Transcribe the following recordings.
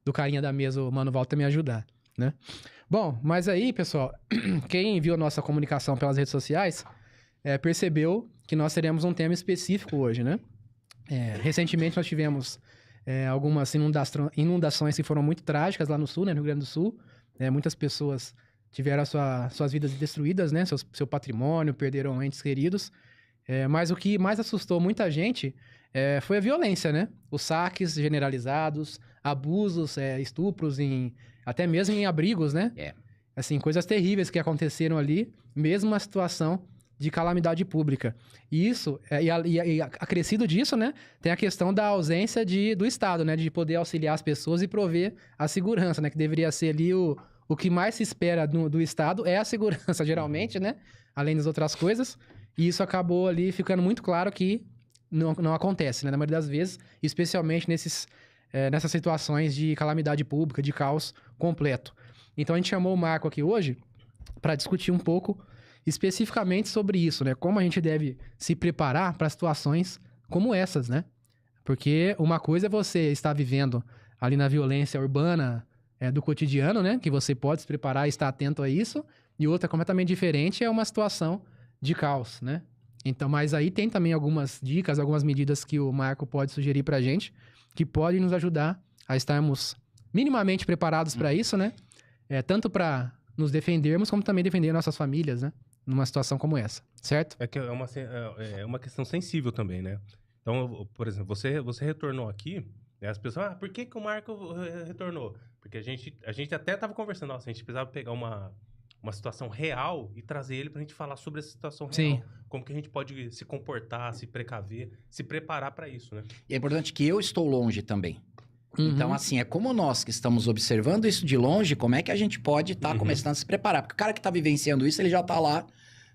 do carinha da mesa, o Mano Walter, me ajudar, né? Bom, mas aí, pessoal, quem viu a nossa comunicação pelas redes sociais, percebeu que nós teremos um tema específico hoje, né? Recentemente nós tivemos algumas inundações que foram muito trágicas lá no sul, né, no Rio Grande do Sul. Muitas pessoas tiveram suas vidas destruídas, né? Seu patrimônio, perderam entes queridos. Mas o que mais assustou muita gente foi a violência, né? Os saques generalizados, abusos, estupros, até mesmo em abrigos, né? Assim, coisas terríveis que aconteceram ali, mesmo uma situação de calamidade pública. E isso, e acrescido disso, né? Tem a questão da ausência do Estado, né? De poder auxiliar as pessoas e prover a segurança, né? Que deveria ser ali o que mais se espera do Estado é a segurança, geralmente, né? Além das outras coisas. E isso acabou ali ficando muito claro que não acontece, né? Na maioria das vezes, especialmente nessas situações de calamidade pública, de caos completo. Então, a gente chamou o Marco aqui hoje para discutir um pouco especificamente sobre isso, né? Como a gente deve se preparar para situações como essas, né? Porque uma coisa é você estar vivendo ali na violência urbana do cotidiano, né? Que você pode se preparar e estar atento a isso. E outra completamente diferente é uma situação de caos, né? Então, mas aí tem também algumas dicas, algumas medidas que o Marco pode sugerir pra gente, que podem nos ajudar a estarmos minimamente preparados para isso, né? Tanto para nos defendermos, como também defender nossas famílias, né? Numa situação como essa, certo? É que é uma questão sensível também, né? Então, por exemplo, você retornou aqui, né? As pessoas, por que o Marco retornou? Porque a gente até estava conversando, nossa, a gente precisava pegar uma situação real e trazer ele pra gente falar sobre essa situação real. Sim. Como que a gente pode se comportar, se precaver, se preparar para isso, né? E é importante que eu estou longe também. Então, assim, é como nós que estamos observando isso de longe, como é que a gente pode estar começando a se preparar? Porque o cara que está vivenciando isso, ele já está lá,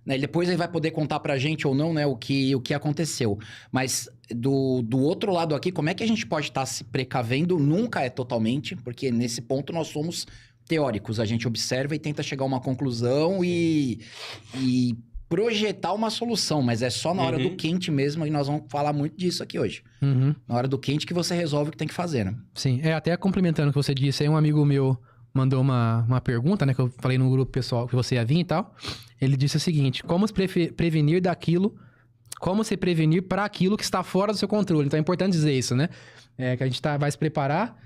né? Depois ele vai poder contar pra gente ou não, né, o que aconteceu. Mas do outro lado aqui, como é que a gente pode estar se precavendo? Nunca é totalmente, porque nesse ponto nós somos teóricos. A gente observa e tenta chegar a uma conclusão e projetar uma solução, mas é só na hora do quente mesmo, e nós vamos falar muito disso aqui hoje. Na hora do quente que você resolve o que tem que fazer, né? Sim, até complementando o que você disse, aí um amigo meu mandou uma pergunta, né, que eu falei no grupo pessoal que você ia vir e tal. Ele disse o seguinte: como se prevenir daquilo, como se prevenir para aquilo que está fora do seu controle? Então é importante dizer isso, né? Que a gente vai se preparar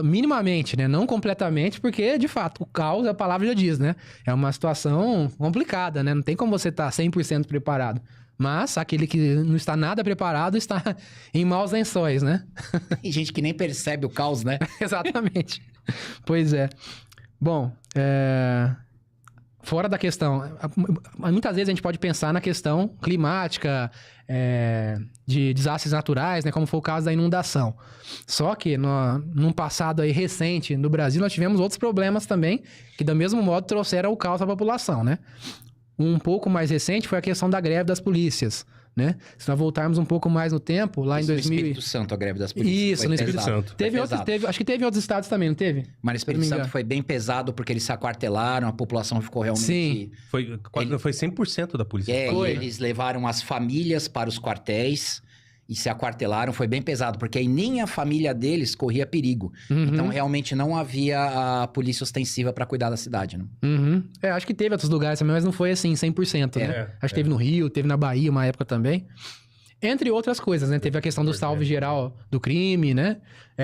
minimamente, né? Não completamente, porque, de fato, o caos, a palavra já diz, né? É uma situação complicada, né? Não tem como você estar 100% preparado. Mas aquele que não está nada preparado está em maus lençóis, né? Tem gente que nem percebe o caos, né? Exatamente. Pois é. Bom, fora da questão... Muitas vezes a gente pode pensar na questão climática, de desastres naturais, né? Como foi o caso da inundação. Só que num passado aí recente no Brasil, nós tivemos outros problemas também, que do mesmo modo trouxeram o caos à população, né? Um pouco mais recente foi a questão da greve das polícias, né? Se nós voltarmos um pouco mais no tempo, lá em 2000... No Espírito Santo, a greve das polícias. Isso, no Espírito Santo. Acho que teve outros estados também, não teve? Mas no Espírito Santo foi bem pesado, porque eles se aquartelaram, a população ficou realmente... Sim. Foi 100% da polícia. E eles levaram as famílias para os quartéis e se aquartelaram, foi bem pesado, porque aí nem a família deles corria perigo. Então, realmente, não havia a polícia ostensiva para cuidar da cidade, né? Acho que teve outros lugares também, mas não foi assim, 100%, né? Acho que teve no Rio, teve na Bahia uma época também. Entre outras coisas, né? Teve a questão do salve geral do crime, né?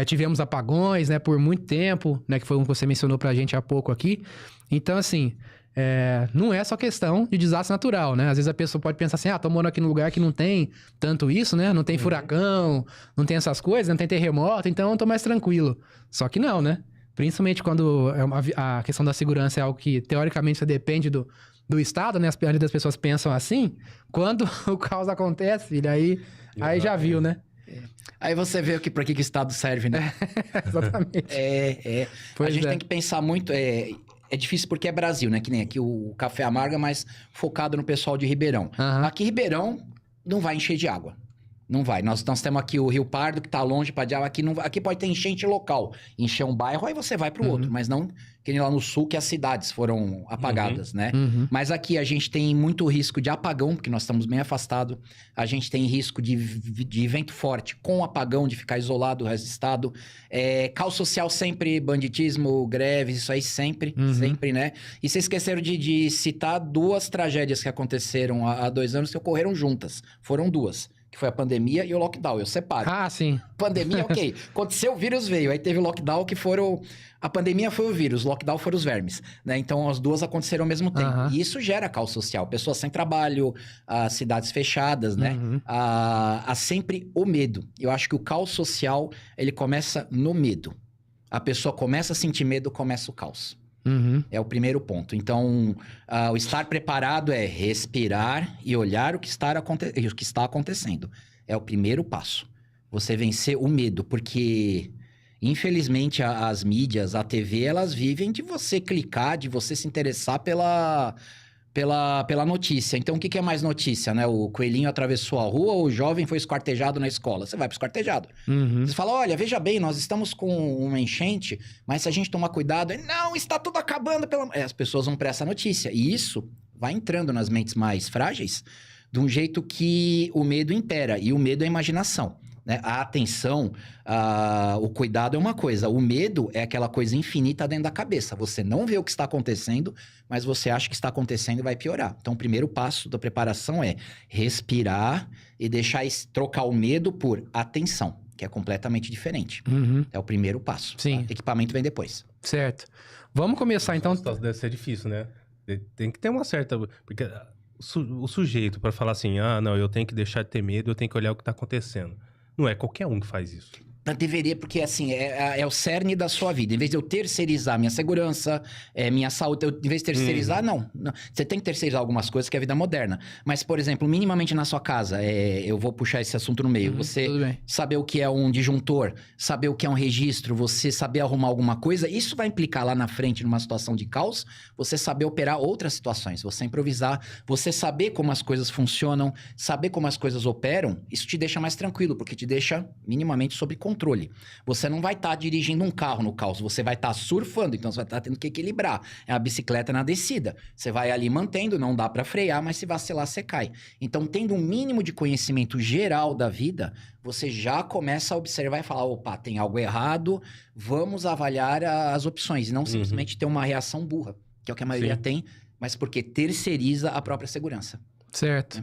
Tivemos apagões, né? Por muito tempo, né? Que foi um que você mencionou pra gente há pouco aqui. Então, assim... não é só questão de desastre natural, né? Às vezes a pessoa pode pensar assim, tô morando aqui num lugar que não tem tanto isso, né? Não tem furacão, não tem essas coisas, não tem terremoto, então eu tô mais tranquilo. Só que não, né? Principalmente quando a questão da segurança é algo que, teoricamente, você depende do Estado, né? A maioria das pessoas pensam assim. Quando o caos acontece, filho, aí já viu, né? Aí você vê pra que o Estado serve, né? Exatamente. A gente tem que pensar muito... É difícil porque é Brasil, né? Que nem aqui o Café Amargo é mais focado no pessoal de Ribeirão. Aqui Ribeirão não vai encher de água. Não vai. Nós temos aqui o Rio Pardo, que tá longe pra diabo. Aqui pode ter enchente local. Encher um bairro, aí você vai pro outro. Mas não que nem lá no sul, que as cidades foram apagadas, né? Mas aqui a gente tem muito risco de apagão, porque nós estamos bem afastados. A gente tem risco de vento forte com apagão, de ficar isolado o resto do estado. Caos social sempre, banditismo, greves, isso aí sempre, sempre, né? E vocês esqueceram de citar 2 tragédias que aconteceram há 2 anos que ocorreram juntas. Foram 2. Que foi a pandemia e o lockdown, eu separo. Ah, sim. Pandemia, ok. Aconteceu, o vírus veio. Aí teve o lockdown, que foram... A pandemia foi o vírus, o lockdown foram os vermes, né? Então, as 2 aconteceram ao mesmo tempo. E isso gera caos social. Pessoas sem trabalho, cidades fechadas, né? Há sempre o medo. Eu acho que o caos social, ele começa no medo. A pessoa começa a sentir medo, começa o caos. É o primeiro ponto. Então, o estar preparado é respirar e olhar o que está acontecendo. É o primeiro passo. Você vencer o medo, porque, infelizmente, as mídias, a TV, elas vivem de você clicar, de você se interessar pela notícia. Então, o que é mais notícia, né? O coelhinho atravessou a rua ou o jovem foi esquartejado na escola? Você vai pro esquartejado. Você fala, olha, veja bem, nós estamos com uma enchente, mas se a gente tomar cuidado... Não, está tudo acabando pela... As pessoas vão pra essa notícia. E isso vai entrando nas mentes mais frágeis de um jeito que o medo impera. E o medo é a imaginação. Né? A atenção, o cuidado é uma coisa. O medo é aquela coisa infinita dentro da cabeça. Você não vê o que está acontecendo, mas você acha que está acontecendo e vai piorar. Então, o primeiro passo da preparação é respirar e trocar o medo por atenção, que é completamente diferente. É o primeiro passo. Sim. Tá? Equipamento vem depois. Certo. Vamos começar, então... Deve ser difícil, né? Tem que ter uma certa... Porque o sujeito, para falar assim, não, eu tenho que deixar de ter medo, eu tenho que olhar o que está acontecendo. Não é qualquer um que faz isso. Deveria, porque assim, é o cerne da sua vida. Em vez de eu terceirizar minha segurança, minha saúde, em vez de terceirizar, não. Você tem que terceirizar algumas coisas que é a vida moderna. Mas, por exemplo, minimamente na sua casa, eu vou puxar esse assunto no meio. Você saber o que é um disjuntor, saber o que é um registro, você saber arrumar alguma coisa, isso vai implicar lá na frente, numa situação de caos, você saber operar outras situações, você improvisar, você saber como as coisas funcionam, saber como as coisas operam, isso te deixa mais tranquilo, porque te deixa minimamente sob controle. Você não vai estar dirigindo um carro no caos, você vai estar surfando, então você vai estar tendo que equilibrar. É a bicicleta na descida. Você vai ali mantendo, não dá para frear, mas se vacilar, você cai. Então, tendo um mínimo de conhecimento geral da vida, você já começa a observar e falar, opa, tem algo errado, vamos avaliar as opções, e não simplesmente ter uma reação burra, que é o que a maioria tem, mas porque terceiriza a própria segurança. Certo.